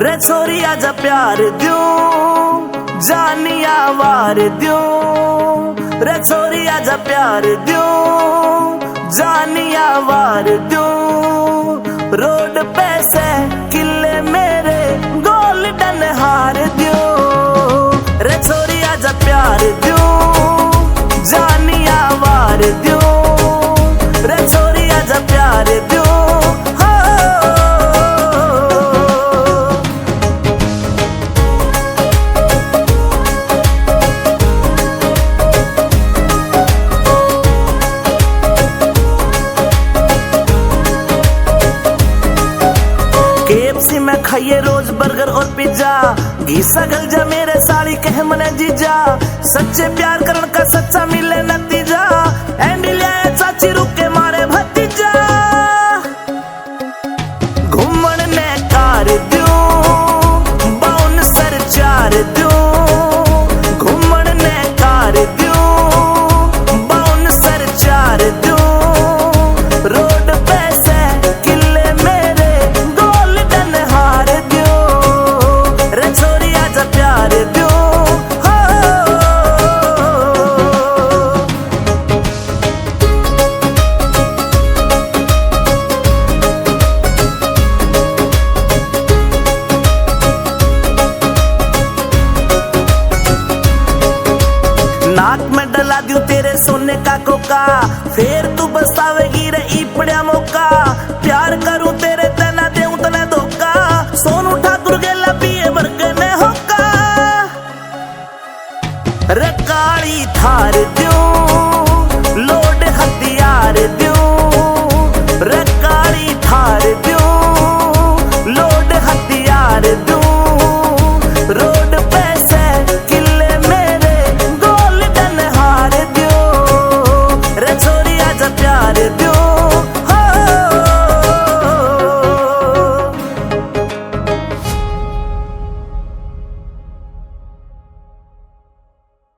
रे छोरी आजा प्यार द्यूं जानिया वार द्यूं, रे छोरी आजा प्यार द्यूं जानिया वार द्यूं। रोड पे से किले मेरे गोल्डन हार द्यूं, रे छोरी आजा प्यार द्यूं जानिया वार द्यूं, रे छोरी आजा प्यार द्यूं। KFC में खाइए रोज बर्गर और पिज्जा, घी सगल जा मेरे साड़ी कह मने जीजा। सच्चे प्यार करण का सच्चा मिले नतीजा, एंडिलिया चाची रुके मारे भतीजा। घूमन ने कार द्यूं बाउंसर चार द्यूं, घूमन ने कार द्यूं बाउंसर चार द्यूं। रोड पे से किले मेरे गोल्डन हार द्यूं, रे छोरी आजा प्यार द्यूं। नाक में डला दूं तेरे सोने का कोका, फिर तू बसावेगी रे ई पड़िया।